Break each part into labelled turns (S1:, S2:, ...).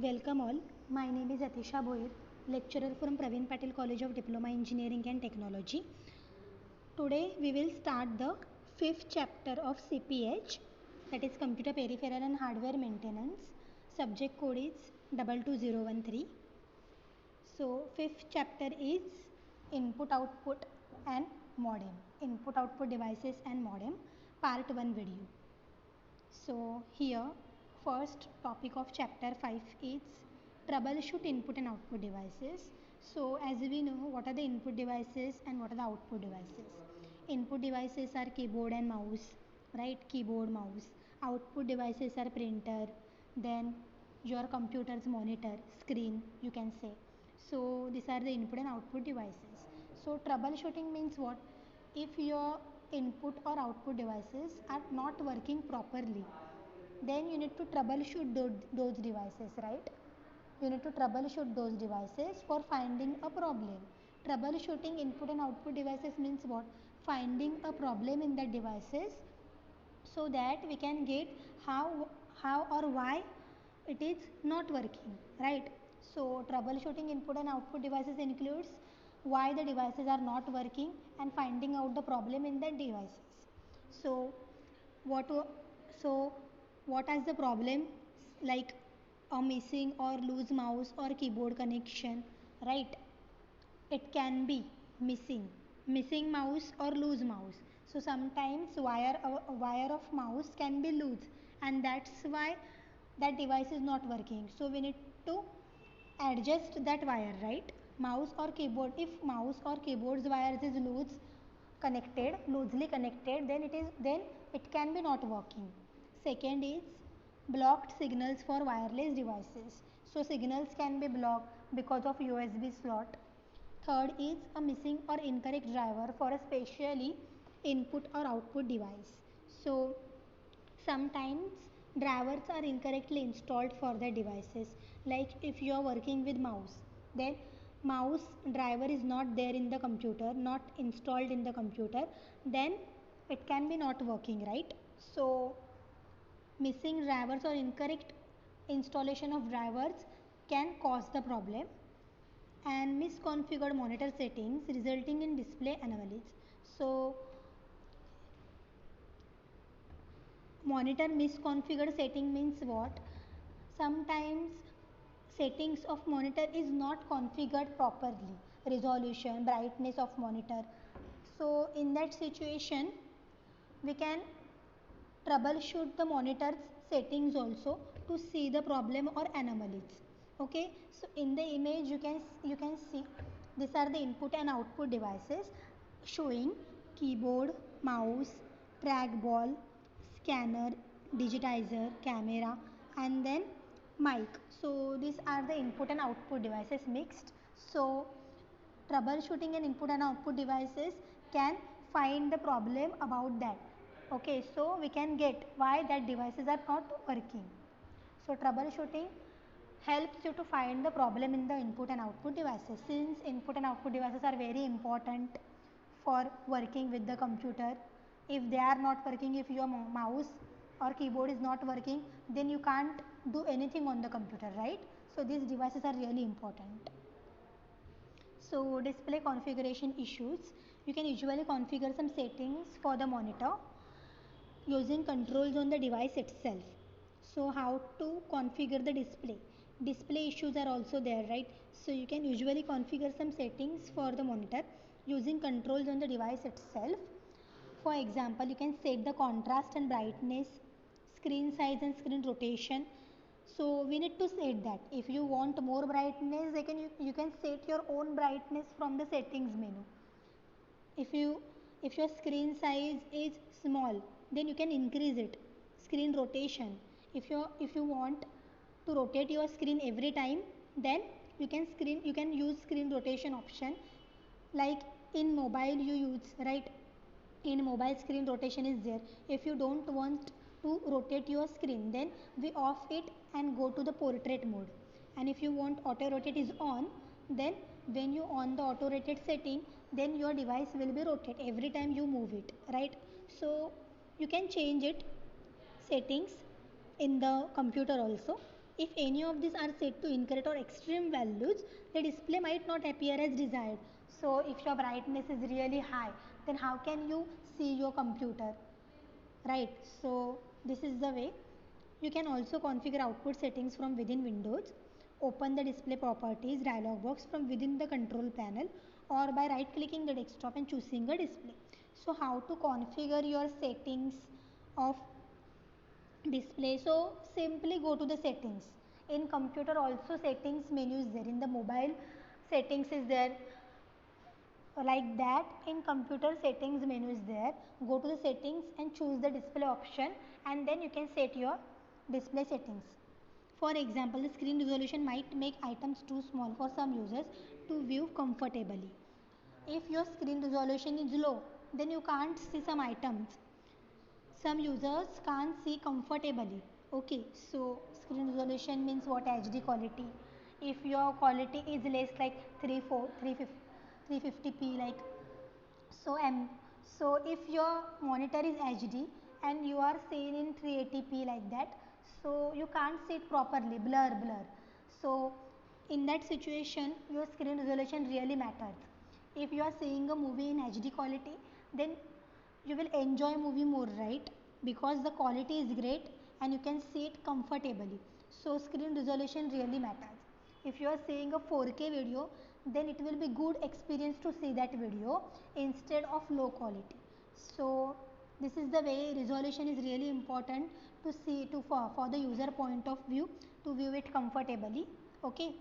S1: Welcome all. My name is Atisha Bhoir, lecturer from Praveen Patel College of Diploma Engineering and Technology. Today we will start the fifth chapter of CPH, that is Computer Peripheral and Hardware Maintenance. Subject code is 22013. So fifth chapter is Input Output and Modem. Input Output Devices and Modem, Part 1 video. So here first topic of chapter 5 is troubleshoot input and output devices. So as we know, what are the input devices and what are the output devices? Input devices are keyboard and mouse, right? Keyboard, mouse. Output devices are printer, then your computer's monitor, screen, you can say. So these are the input and output devices. So troubleshooting means what? If your input or output devices are not working properly, then you need to troubleshoot those devices, right? You need to troubleshoot those devices for finding a problem. Troubleshooting input and output devices means what? Finding a problem in the devices so that we can get how or why it is not working, right? So troubleshooting input and output devices includes why the devices are not working and finding out the problem in the devices. So what so what is the problem, like a missing or loose mouse or keyboard connection, right? It can be missing mouse or loose mouse. So sometimes wire of mouse can be loose, and that's why that device is not working. So we need to adjust that wire, right? Mouse or keyboard, if mouse or keyboard's wires is loosely connected, then it can be not working. Second is blocked signals for wireless devices. So signals can be blocked because of USB slot. Third is a missing or incorrect driver for a specially input or output device. So sometimes drivers are incorrectly installed for the devices. Like if you are working with mouse, then mouse driver is not there in the computer, not installed in the computer, then it can be not working, right? So missing drivers or incorrect installation of drivers can cause the problem, and misconfigured monitor settings resulting in display anomalies. So monitor misconfigured setting means what? Sometimes settings of monitor is not configured properly, resolution, brightness of monitor. So in that situation we can troubleshoot the monitor's settings also to see the problem or anomalies. Okay, so in the image you can see these are the input and output devices showing keyboard, mouse, trackball, scanner, digitizer, camera, and then mic. So these are the input and output devices mixed. So troubleshooting an input and output devices can find the problem about that. Okay, so we can get why that devices are not working. So troubleshooting helps you to find the problem in the input and output devices. Since input and output devices are very important for working with the computer, if they are not working, if your mouse or keyboard is not working, then you can't do anything on the computer, right? So these devices are really important. So display configuration issues, you can usually configure some settings for the monitor using controls on the device itself. So how to configure the display issues are also there, right? So you can usually configure some settings for the monitor using controls on the device itself. For example, you can set the contrast and brightness, screen size and screen rotation. So we need to set that. If you want more brightness, you can set your own brightness from the settings menu. If your screen size is small, then you can increase it. Screen rotation, if you want to rotate your screen every time, then you can use screen rotation option, like in mobile you use, right? In mobile, screen rotation is there. If you don't want to rotate your screen, then we off it and go to the portrait mode. And if you want auto rotate is on, then when you on the auto rotate setting, then your device will be rotate every time you move it, right? So you can change it settings in the computer also. If any of these are set to incorrect or extreme values, the display might not appear as desired. So if your brightness is really high, then how can you see your computer, right? So this is the way. You can also configure output settings from within Windows. Open the display properties dialog box from within the control panel, or by right clicking the desktop and choosing a display. So how to configure your settings of display? So simply go to the settings. In computer also settings menu is there. In the mobile settings is there, like that. In computer settings menu is there. Go to the settings and choose the display option, and then you can set your display settings. For example, the screen resolution might make items too small for some users to view comfortably. If your screen resolution is low, then you can't see some items. Some users can't see comfortably. Okay, so screen resolution means what? HD quality. If your quality is less, like 350p, like so so if your monitor is HD and you are seeing in 380p like that, so you can't see it properly, blur. So in that situation, your screen resolution really matters. If you are seeing a movie in HD quality, then you will enjoy movie more, right? Because the quality is great and you can see it comfortably. So screen resolution really matters. If you are seeing a 4K video, then it will be good experience to see that video instead of low quality. So this is the way resolution is really important to see, to for the user point of view, to view it comfortably. Okay.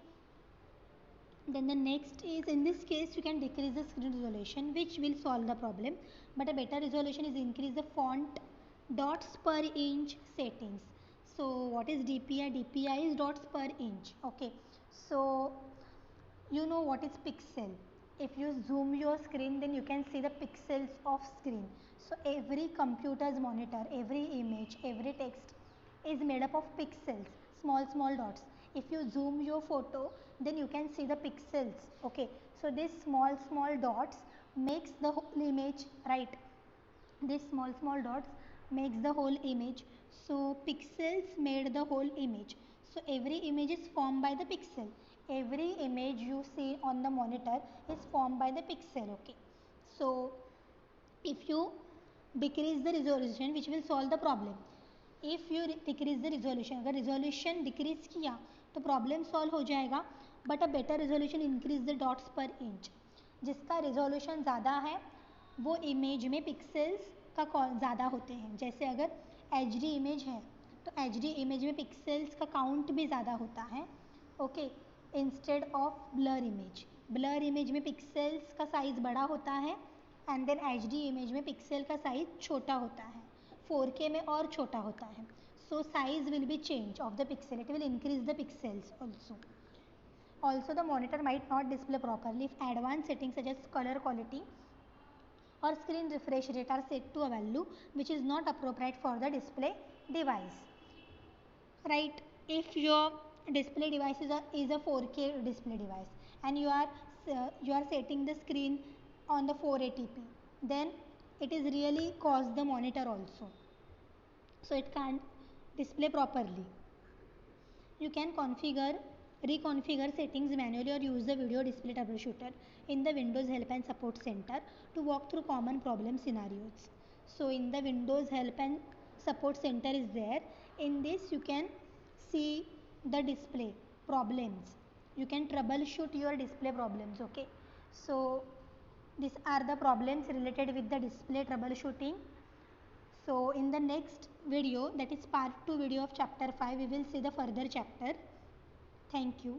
S1: Then the next is, in this case you can decrease the screen resolution, which will solve the problem, but a better resolution is increase the font dots per inch settings. So what is DPI? DPI is dots per inch. Okay, so you know what is pixel. If you zoom your screen, then you can see the pixels of screen. So every computer's monitor, every image, every text is made up of pixels, small dots. If you zoom your photo, then you can see the pixels. Okay, so these small dots makes the whole image, right? These small dots makes the whole image. So pixels made the whole image. So every image is formed by the pixel. Every image you see on the monitor is formed by the pixel. Okay, so if you decrease the resolution, which will solve the problem. If you decrease the resolution, अगर resolution decrease किया तो problem solve हो जाएगा. But a better resolution increase the dots per inch. जिसका resolution ज़्यादा है वो image में पिक्सेल्स का ज़्यादा होते हैं. जैसे अगर एच डी इमेज है तो एच डी इमेज में पिक्सेल्स का काउंट भी ज़्यादा होता है. Okay, instead of blur image. Blur image में पिक्सेल्स का साइज़ बड़ा होता है and then H D image में पिक्सेल का साइज़ छोटा होता है. 4K में और छोटा होता है. So size will be change of the pixel. It will increase the pixels also. Also, the monitor might not display properly if advanced settings such as color quality or screen refresh rate are set to a value which is not appropriate for the display device. Right? If your display device is a 4K display device and you are setting the screen on the 480p, then it is really cause the monitor also. So it can't display properly. You can reconfigure settings manually or use the video display troubleshooter in the Windows Help and Support Center to walk through common problem scenarios. So in the Windows Help and Support Center is there. In this you can see the display problems. You can troubleshoot your display problems. Okay. So these are the problems related with the display troubleshooting. So in the next video, that is part 2 video of chapter 5, we will see the further chapter. Thank you.